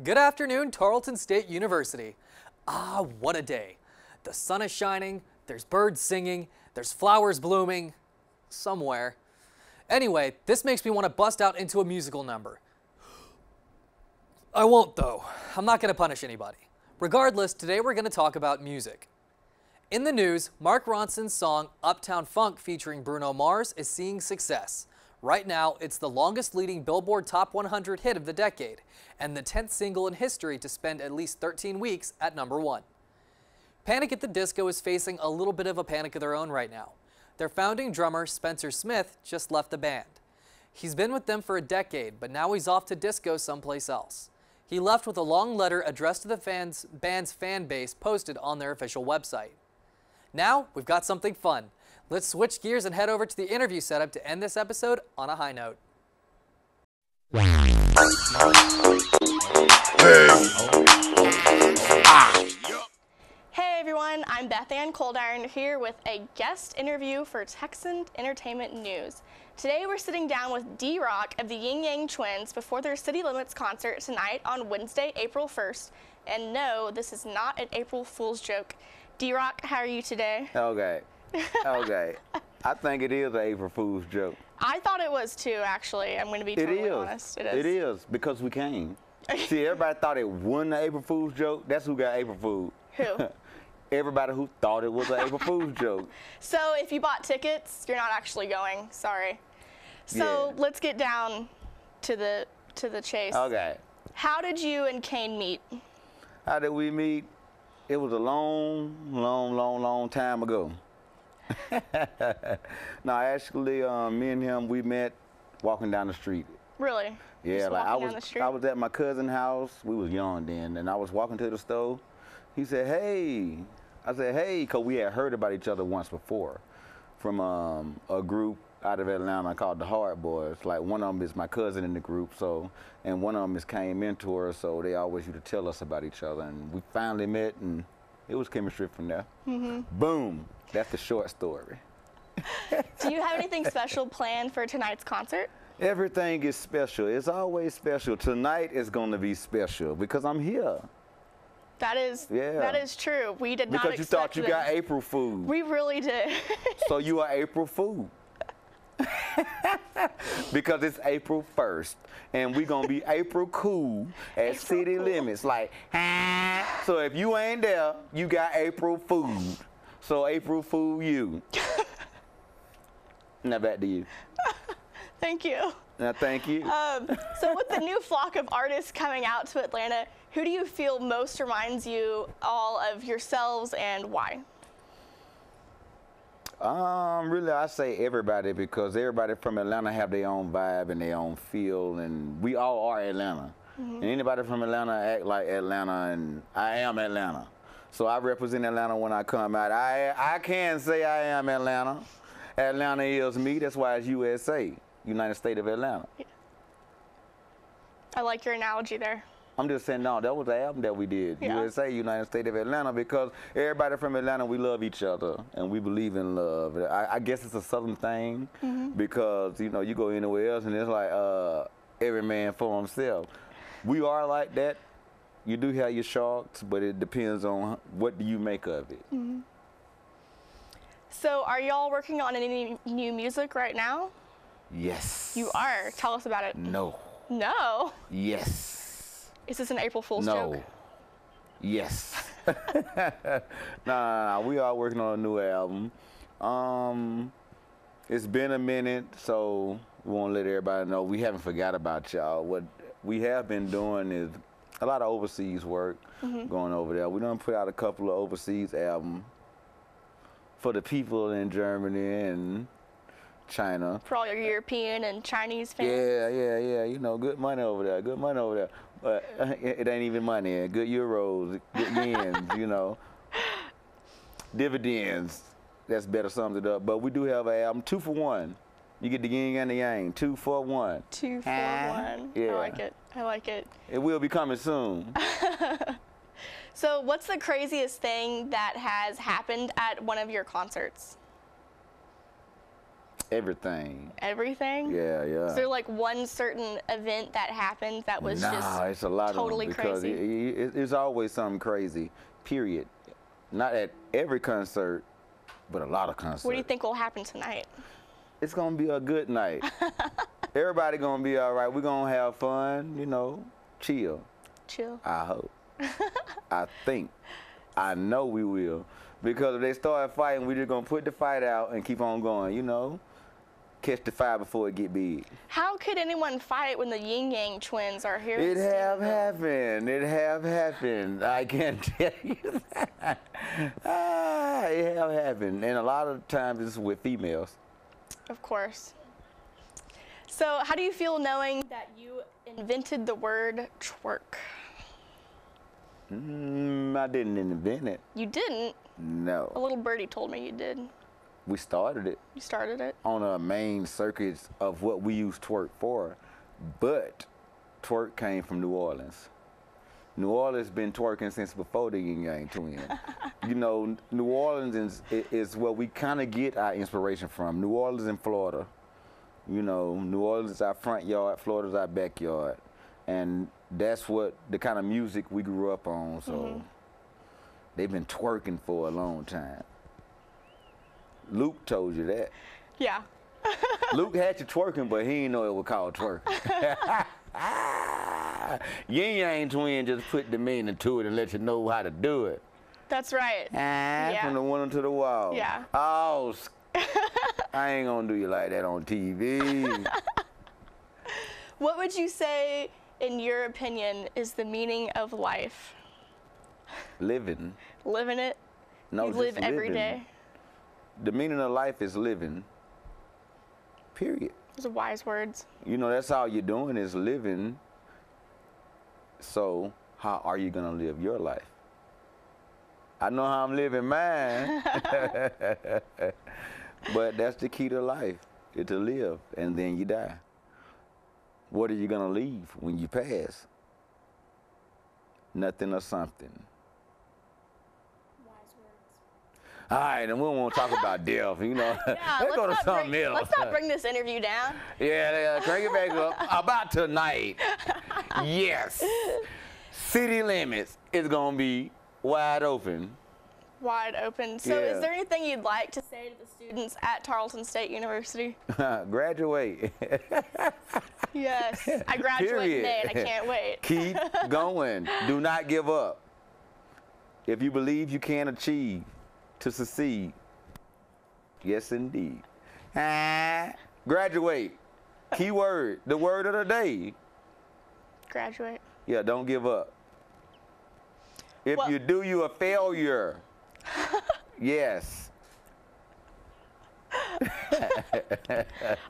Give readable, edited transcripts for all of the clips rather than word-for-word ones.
Good afternoon, Tarleton State University. Ah, what a day. The sun is shining, there's birds singing, there's flowers blooming somewhere. Anyway, this makes me want to bust out into a musical number. I won't though. I'm not going to punish anybody. Regardless, today we're going to talk about music. In the news, Mark Ronson's song Uptown Funk featuring Bruno Mars is seeing success. Right now, it's the longest leading Billboard Top 100 hit of the decade, and the 10th single in history to spend at least 13 weeks at #1. Panic at the Disco is facing a little bit of a panic of their own right now. Their founding drummer, Spencer Smith, just left the band. He's been with them for a decade, but now he's off to disco someplace else. He left with a long letter addressed to the band's fan base posted on their official website. Now, we've got something fun. Let's switch gears and head over to the interview setup to end this episode on a high note. Hey everyone, I'm Bethann Coldiron here with a guest interview for Texan Entertainment News. Today we're sitting down with D-Roc of the Ying Yang Twins before their City Limits concert tonight on Wednesday, April 1st. And no, this is not an April Fool's joke. D-Roc, how are you today? Okay. I think it is an April Fool's joke. I thought it was too, actually. I'm going to be totally honest. It is, because we came. See, everybody thought it wasn't an April Fool's joke. That's who got April Fooled. Who? Everybody who thought it was an April Fool's joke. So if you bought tickets, you're not actually going. Sorry. So let's get down to the chase. Okay. How did you and Kane meet? How did we meet? It was a long time ago. No, actually, me and him, we met walking down the street. Really? Yeah, Just like walking down the street? I was at my cousin's house. We was young then, and I was walking to the store. He said, "Hey." I said, "Hey," because we had heard about each other once before from a group out of Atlanta called the Hard Boys. Like, one of them is my cousin in the group, and one of them is Kane mentor, so they always used to tell us about each other. And we finally met, and it was chemistry from there. Boom. That's the short story. Do you have anything special planned for tonight's concert? Everything is special. It's always special. Tonight is going to be special because I'm here. That is true. We did not expect Because you thought you got April Fool. We really did. So you are April Fool. Because it's April 1st, and we're going to be April cool at City Limits. Like, so if you ain't there, you got April Fool. So April Fool you. Now back to you. Thank you. Now thank you. So with the new flock of artists coming out to Atlanta, who do you feel most reminds you all of yourselves and why? Really, I say everybody, because everybody from Atlanta have their own vibe and their own feel, and we all are Atlanta. And anybody from Atlanta act like Atlanta, and I am Atlanta. So I represent Atlanta when I come out. I can say I am Atlanta. Atlanta is me. That's why it's USA, United States of Atlanta. Yeah. I like your analogy there. I'm just saying, no, that was the album that we did, USA, United States of Atlanta, because everybody from Atlanta, we love each other, and we believe in love. I guess it's a Southern thing, because, you know, you go anywhere else, and it's like every man for himself. We are like that. You do have your sharks, but it depends on what do you make of it. So are y'all working on any new music right now? Yes. You are. Tell us about it. No. No? Yes. Is this an April Fool's joke? No. Yes. No. We are working on a new album. It's been a minute, so we won't let everybody know. We haven't forgot about y'all. What we have been doing is a lot of overseas work going over there. We done put out a couple of overseas albums for the people in Germany and China. For all your European and Chinese fans? Yeah. You know, good money over there. But it ain't even money. Good euros, good yens, you know. Dividends. That's better sums it up. But we do have an album, 2 for 1. You get the yin and the yang, 2 for 1. 2 for 1. Yeah. I like it. It will be coming soon. So what's the craziest thing that has happened at one of your concerts? Everything. Everything? Yeah, yeah. Is there like one certain event that happened that was just it's a lot totally of them because crazy? it's always something crazy, period. Not at every concert, but a lot of concerts. What do you think will happen tonight? It's going to be a good night. Everybody going to be all right. We're going to have fun, you know, chill. Chill. I hope. I think. I know we will. Because if they start fighting, we're just going to put the fight out and keep on going, you know. Catch the fire before it get big. How could anyone fight when the Ying Yang Twins are here? It have happened. It have happened. I can tell you that. It have happened. And a lot of times it's with females. Of course. So how do you feel knowing that you invented the word twerk? I didn't invent it. You didn't? No. A little birdie told me you did. We started it. You started it? On a main circuit of what we use twerk for. But twerk came from New Orleans. New Orleans been twerking since before the Ying Yang Twins. You know, New Orleans is where we kind of get our inspiration from. New Orleans and Florida. You know, New Orleans is our front yard, Florida's our backyard. And that's what the kind of music we grew up on. So they've been twerking for a long time. Luke told you that. Yeah. Luke had you twerking, but he didn't know it was called twerking. Ying Yang Twin just put the meaning to it and let you know how to do it. That's right. Yeah. From the window to the wall. Yeah. Oh, I ain't gonna do you like that on TV. What would you say, in your opinion, is the meaning of life? Living. Living it? No, you just live every living. day? The meaning of life is living. Period. Those are wise words. You know, that's all you're doing is living. So, how are you gonna live your life? I know how I'm living mine. But that's the key to life, is to live, and then you die. What are you gonna leave when you pass? Nothing or something. Wise words. All right, and we don't want to talk about death, you know. Yeah, let's go to something else. Let's not bring this interview down. Yeah, crank it back up. About tonight. Yes. City limits is gonna be wide open. Wide open. So Yeah. is there anything you'd like to say to the students at Tarleton State University? Graduate. Yes. I graduate today and I can't wait. Keep going. Do not give up. If you believe you can achieve to succeed, yes indeed. Graduate. Key word. The word of the day. Graduate. Yeah, don't give up. If Well- you do, you're a failure. Yes.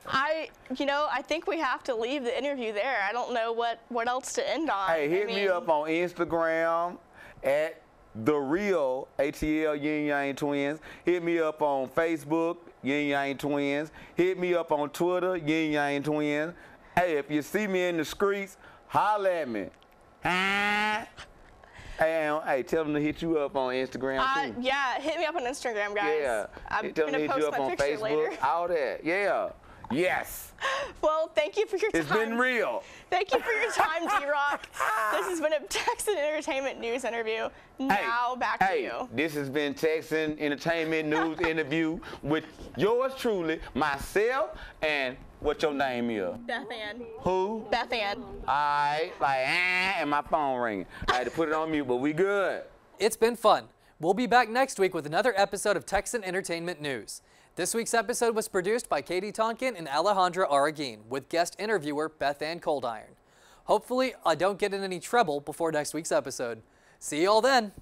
I think we have to leave the interview there. I don't know what else to end on. Hey, hit me up on Instagram at The Real ATL Ying Yang Twins. Hit me up on Facebook, Ying Yang Twins. Hit me up on Twitter, Ying Yang Twins. Hey, if you see me in the streets, holler at me. Hey, tell them to hit you up on Instagram too. Yeah, hit me up on Instagram, guys. Yeah. I'm Tell them gonna to hit you post up my on picture Facebook. later. All that. Yeah. Yes. Well, thank you for your time. It's been real. Thank you for your time, D-Roc. This has been a Texan Entertainment News interview. Now back to you. This has been Texan Entertainment News interview with yours truly, myself, and what your name is? Bethann. Who? Bethann. Alright, and my phone ringing. I had to put it on mute, but we good. It's been fun. We'll be back next week with another episode of Texan Entertainment News. This week's episode was produced by Katie Tonkin and Alejandra Araguin with guest interviewer Bethann Coldiron. Hopefully, I don't get in any trouble before next week's episode. See you all then.